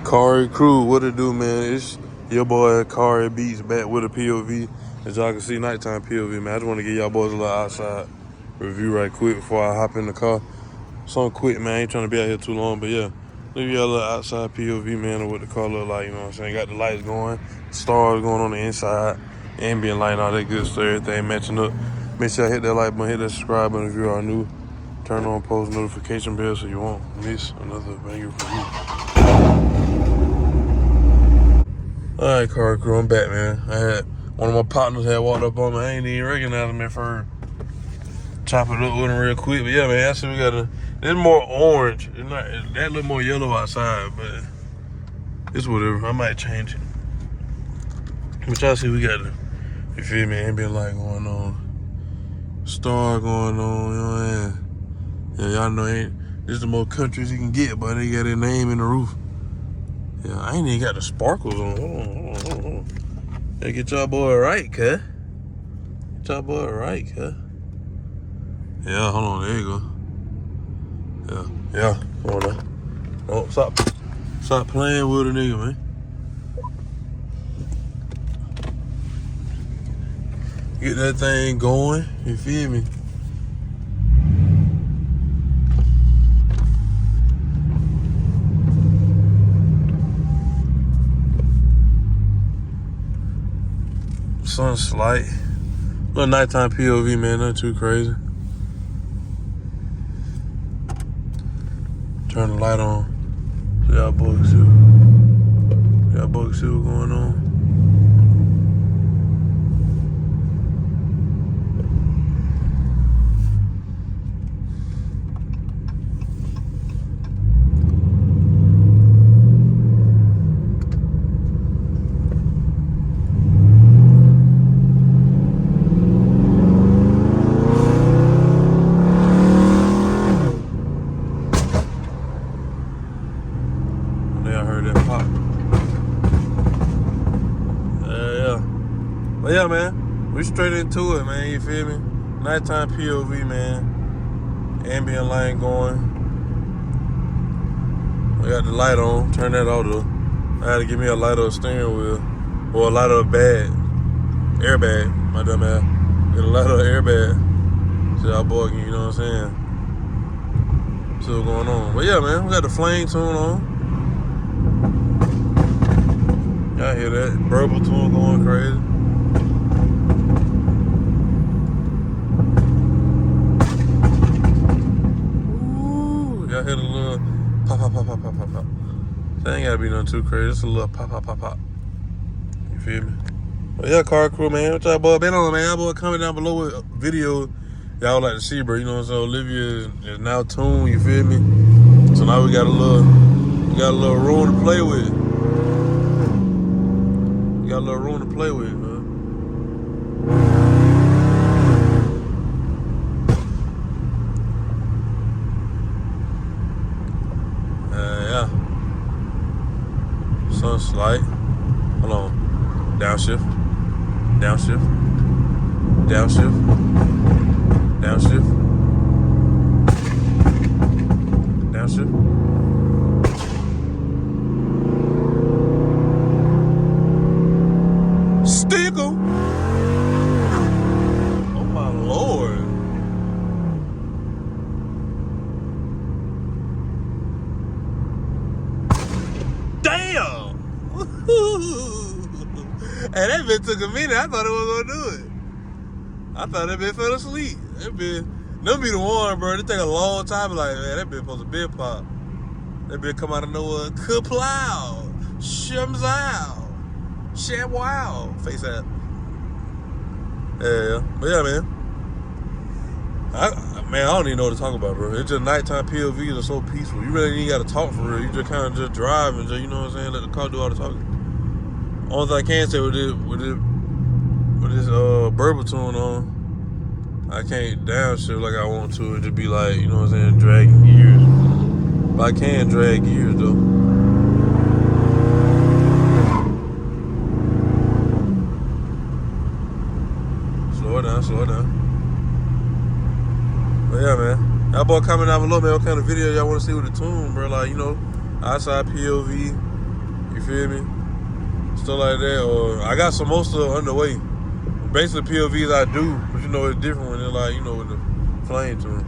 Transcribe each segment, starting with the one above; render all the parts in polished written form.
Cari crew, what it do, man? It's your boy Cari Beats back with a POV. As y'all can see, nighttime POV, man. I just want to give y'all boys a little outside review right quick before I hop in the car. Something quick, man. I ain't trying to be out here too long, but yeah. Leave y'all a little outside POV, man, of what the car look like, you know what I'm saying? Got the lights going, stars going on the inside, ambient light, all that good stuff, everything matching up. Make sure y'all hit that like button, hit that subscribe button if you are new. Turn on post notification bell so you won't miss another banger from me. Alright, Cari crew, I'm back, man. I had one of my partners had walked up on me. I ain't even recognize him at first. Chop it up with him real quick. But yeah, man, I see we got it's more orange. It's not that little more yellow outside, but it's whatever. I might change it. But y'all see we got you feel me, ambient light going on. Star going on, you know what I'm saying? Yeah, y'all know this is the most countries you can get, but they got their name in the roof. Yeah, I ain't even got the sparkles on. Hold on. Gotta get y'all boy right, cuz. Get y'all boy right, cuz. Yeah, hold on, there you go. Yeah, hold on. Don't stop playing with a nigga, man. Get that thing going, you feel me? Sun slight. Little nighttime POV, man, nothing too crazy. Turn the light on. So y'all boys see what's going on. But yeah, man, we straight into it, man, you feel me? Nighttime POV, man. Ambient light going. I got the light on, turn that off though. I had to give me a light up steering wheel. Or a light up airbag, my dumb ass. Get a light up airbag. So y'all boy can, you know what I'm saying? See what's going on. But yeah, man, we got the flame tune on. Y'all hear that? Burble tune going crazy. Y'all hit a little pop. That ain't gotta be nothing too crazy. Just a little pop. You feel me? But yeah, Cari crew, man. What y'all boy been on, man? Y'all boy comment down below with a video y'all like to see, bro. You know what I'm saying? Olivia is now tuned, you feel me? So now we got a little room to play with. We got a little room to play with, man. Sun slight. Hold on. Downshift. Stickle. Oh my Lord. Damn. Hey, that bitch took a minute. I thought it was gonna do it. I thought that bitch fell asleep. Them be the one, bro. It take a long time. Like, man, that bitch supposed to be pop. That bitch come out of nowhere. Kaplow. Shimzow. Wow. Face app. Yeah. But yeah, man. I don't even know what to talk about, bro. It's just nighttime POVs are so peaceful. You really ain't got to talk for real. You just kind of just drive and just, you know what I'm saying, let the car do all the talking. Only thing I can say with this burble tune on, I can't downshift like I want to. It just be like, you know what I'm saying, dragging gears. But I can drag gears though. Slow it down. But yeah, man. Y'all boy comment down below, man, what kind of video y'all want to see with the tune, bro. Like, you know, outside POV, You feel me? Stuff like that. Or I got some more stuff underway. Basically POVs I do, but you know it's different when they're like, you know, with the flame to them.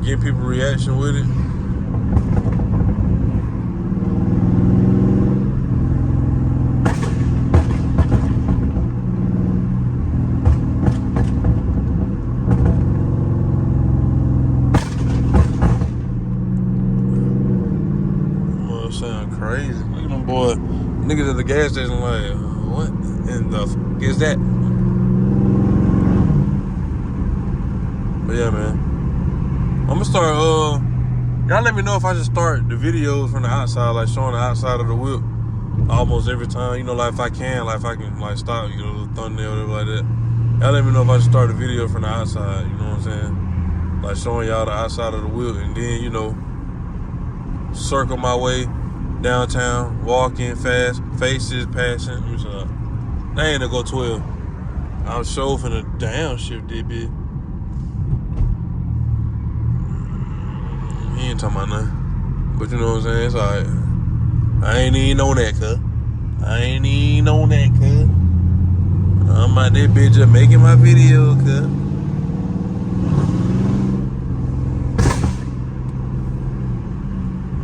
Get people reaction with it. Sound crazy. Look at them boy niggas at the gas station like, what in the fuck is that? But yeah, man, I'm gonna start. Y'all let me know if I should start the videos from the outside, like showing the outside of the whip, almost every time. You know, like if I can like stop, you know, the thumbnail or whatever like that. Y'all let me know if I should start a video from the outside. You know what I'm saying? Like showing y'all the outside of the whip, and then you know, circle my way downtown, walking fast, faces passing. They ain't gonna go 12. I was sure finna downshift this bitch. He ain't talking about nothing. But you know what I'm saying? It's alright. I ain't even on that, cuz. I'm out there bitch just making my video, cuz.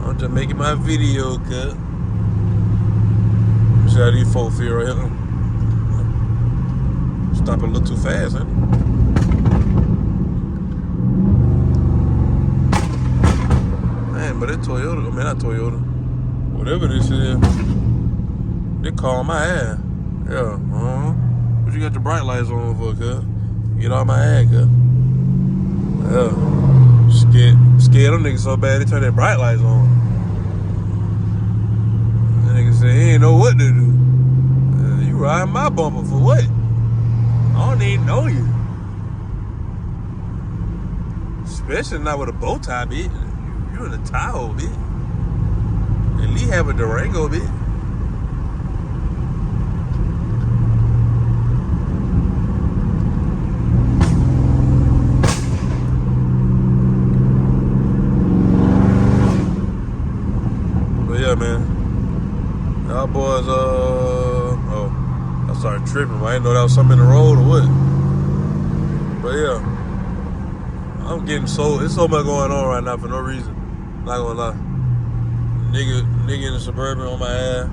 I'm just making my video, cuz. See how these folks feel right here. Stop a little too fast, huh? Man, but that Toyota, I mean not Toyota, whatever this is, they call my ass. Yeah, What you got your bright lights on for, cuz? Get off my ass, cuz. Yeah. Scared them niggas so bad they turn their bright lights on. That nigga said he ain't know what to do. You riding my bumper for what? I don't even know you. Especially not with a bow tie, bitch. You in a Tahoe, bitch. At least have a Durango, bitch. But yeah, man. Y'all boys, I started tripping. I didn't know that was something in the road or what. But yeah, I'm getting it's so much going on right now for no reason. Not gonna lie. Nigga in the Suburban on my ass,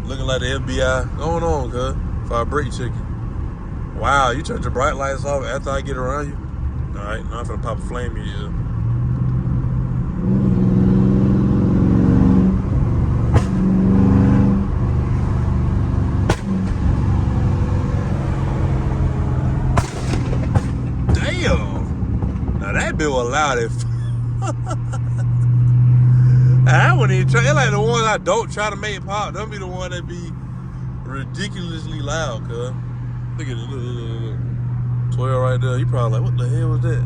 looking like the FBI. Going on, cuz. If I brake chicken. Wow, you turned your bright lights off after I get around you? Alright, now I'm finna pop a flame in you. Bill allowed it. I wouldn't even try. It's like the ones I don't try to make pop. Don't be the one that be ridiculously loud, cuz. Look at it. Look. 12 right there. You probably like, what the hell was that?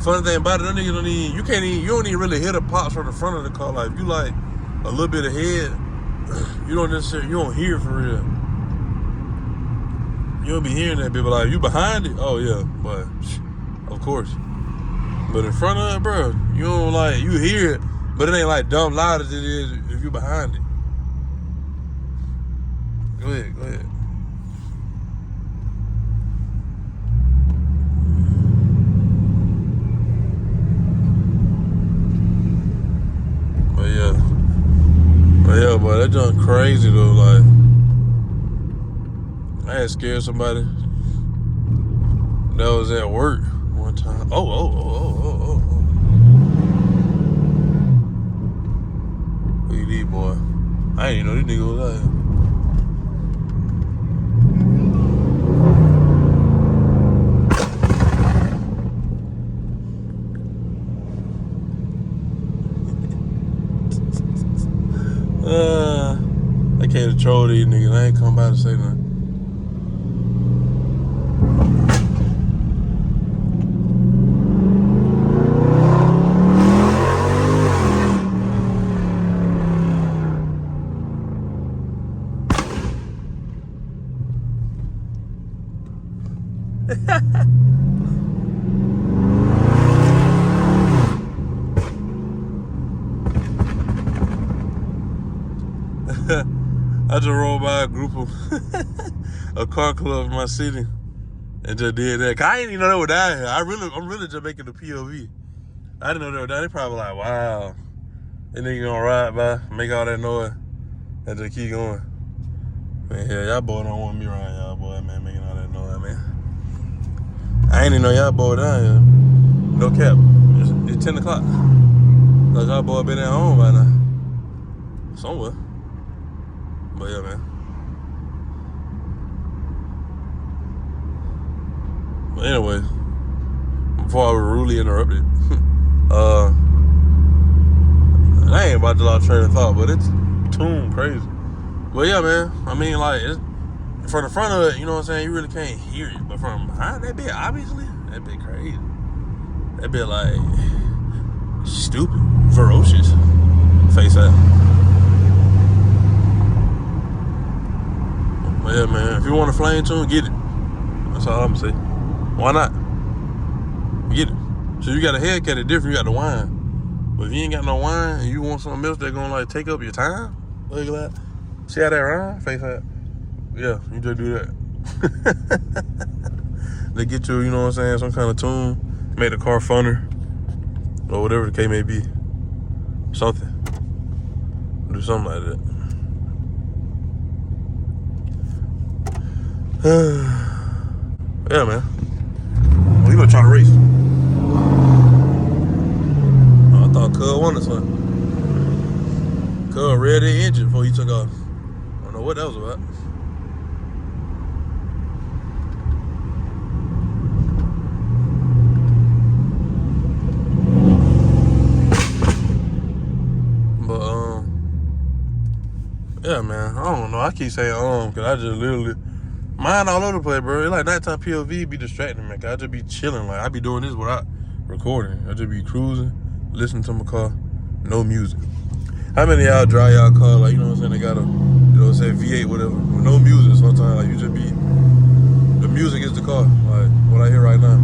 Funny thing about it, them niggas you don't even really hear the pops from the front of the car. Like, if you like a little bit ahead, you don't hear it for real. You don't be hearing that bit, but like, you behind it? Oh, yeah, but of course. But in front of it, bro, you don't like, you hear it, but it ain't like dumb loud as it is if you behind it. Go ahead. But yeah, boy, that junk crazy though, like. I had scared somebody that was at work one time. Oh. Who you need, boy? I ain't even know this nigga was out here. I can't control these niggas. I ain't come by to say nothing. I just rolled by a group of a car club in my city and just did that. Cause I didn't even know they were down here. I'm really just making the POV. I didn't know they were down. They probably like, wow, that nigga gonna ride by, make all that noise, and just keep going. Man, hell, y'all boy don't want me around y'all boy, man, making all that noise, man. I ain't even know y'all boy down here. No cap. It's 10 o'clock. Like y'all boy been at home by now. Somewhere. But yeah, man. But anyway, before I was rudely interrupted, I ain't about to lose train of thought, but it's tuned crazy. But yeah, man, I mean, like, it's, from the front of it, you know what I'm saying, you really can't hear it. But from behind that bit, obviously, that bit crazy. That bit, like, stupid, ferocious. Face out. But yeah, man, if you want a flame tune, get it. That's all I'm gonna say. Why not? Get it. So you got a haircut, it's different, you got the wine. But if you ain't got no wine and you want something else that's gonna like take up your time, look at that. See how that rhyme? Face out. Yeah, you just do that. They get you, you know what I'm saying, some kind of tune, make the car funner, or whatever the case may be. Something. Do something like that. Yeah, man. Oh, you gonna try to race? Oh, I thought Cub won this one. Cub read the engine before he took off. I don't know what that was about. But yeah, man. I don't know. I keep saying because I just literally. Mine all over the place, bro. It's like nighttime POV be distracting, man. I just be chilling. Like, I be doing this without recording. I just be cruising, listening to my car, no music. How many of y'all drive y'all car, like, you know what I'm saying, they got a, you know what I'm saying, V8, whatever, with no music sometimes, like, you just be, the music is the car, like, what I hear right now.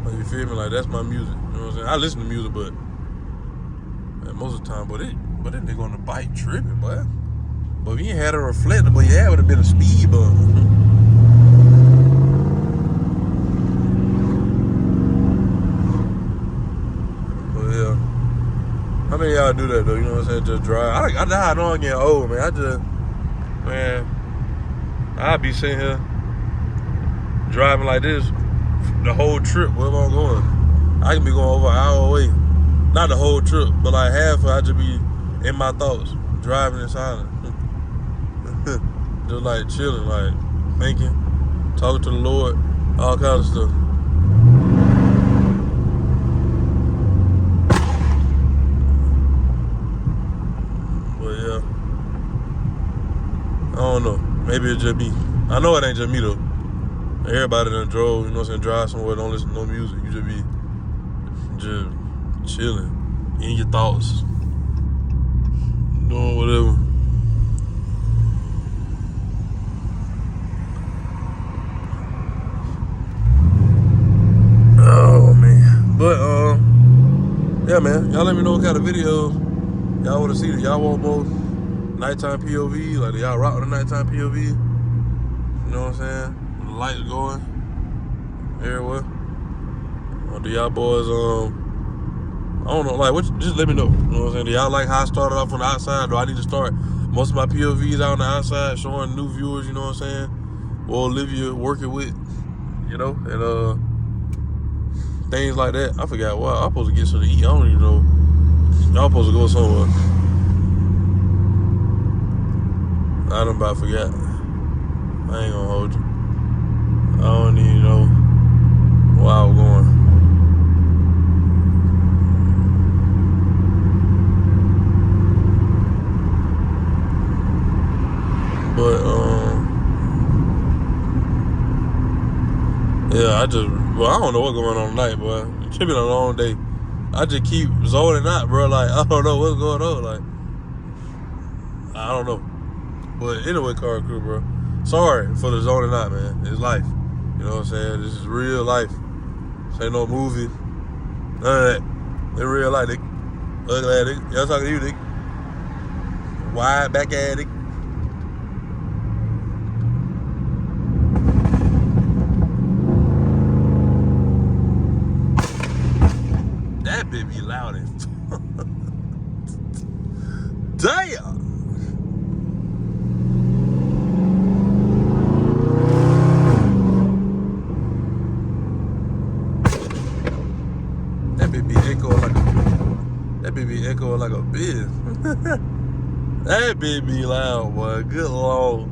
Like, you feel me? Like, that's my music, you know what I'm saying? I listen to music, but, man, most of the time, but that nigga on the bike tripping, boy. But if you ain't had a reflector, but yeah, it would have been a speed bump. But yeah. How many of y'all do that though? You know what I'm saying? Just drive. I know I'm getting old, man. I'll be sitting here driving like this the whole trip, wherever I'm going. I can be going over an hour away. Not the whole trip, but like half of it, I just be in my thoughts, driving in silence. Just like chilling, like thinking, talking to the Lord, all kind of stuff. But yeah, I don't know. Maybe it's just me. I know it ain't just me though. Everybody done drove, you know what I'm saying, drive somewhere, don't listen to no music. You just be just chilling, in your thoughts, doing whatever. But yeah, man, y'all let me know what kind of videos y'all want to see. Y'all want more nighttime POV, like y'all rock with the nighttime POV. You know what I'm saying? The lights going everywhere. Or do y'all boys I don't know, like just let me know. You know what I'm saying? Do y'all like how I started off on the outside? Do I need to start most of my POVs out on the outside, showing new viewers? You know what I'm saying? Or Olivia working with, you know, and things like that. I forgot what I'm supposed to get something to eat. I don't even know. Y'all supposed to go somewhere. I done about forgot. I ain't gonna hold you. I don't even know where I was going. But yeah, I don't know what's going on tonight, boy. It's been a long day. I just keep zoning out, bro. Like, I don't know what's going on. Like, I don't know. But anyway, car crew, bro. Sorry for the zoning out, man. It's life. You know what I'm saying? This is real life. This ain't no movie. None of that. In real life, Ugly ass nigga. Y'all talking to you, nigga. Wide back ass nigga. That bitch be loud as damn. That bitch be echoing like a bitch. That bitch be loud, boy. Good lord.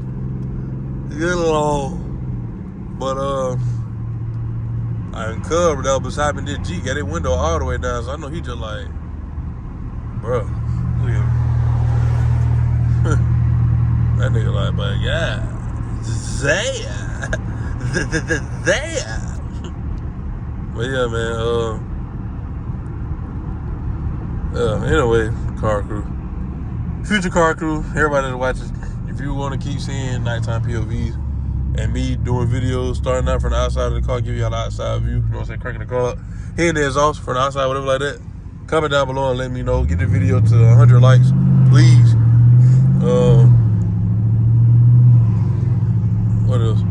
But I uncovered that was beside me. This Jeep got his window all the way down, so I know he just like, bro, look at him. That nigga like, but yeah, there. But yeah, man. Anyway, car crew, future car crew, everybody that watches. If you want to keep seeing nighttime POVs and me doing videos starting out from the outside of the car, give y'all the outside view, you know what I'm saying, cranking the car up, hitting the exhaust from the outside, whatever like that, comment down below and let me know. Get the video to 100 likes, please. What else?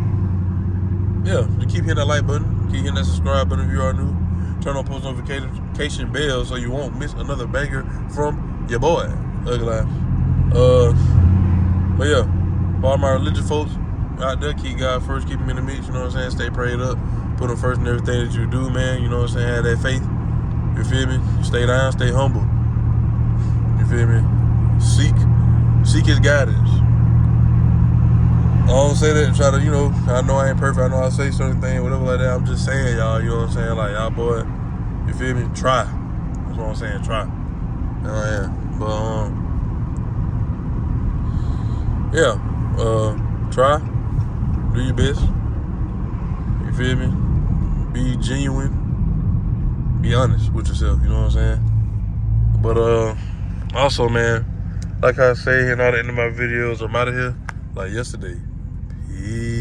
Yeah, just keep hitting that like button, keep hitting that subscribe button if you are new. Turn on post notification bell so you won't miss another banger from your boy, Ugly Ass. But yeah, for all my religious folks out there, keep God first, keep him in the mix, you know what I'm saying? Stay prayed up, put him first in everything that you do, man, you know what I'm saying? Have that faith, you feel me? Stay down, stay humble, you feel me? Seek his guidance. I don't say that to try to, you know, I know I ain't perfect, I know I say certain things, whatever like that. I'm just saying, y'all, you know what I'm saying? Like, y'all boy, you feel me? Try. That's what I'm saying, try. Yeah. But, yeah, try. Do your best. You feel me? Be genuine. Be honest with yourself, you know what I'm saying? But, also, man, like I say in all the end of my videos, I'm out of here like yesterday. Peace.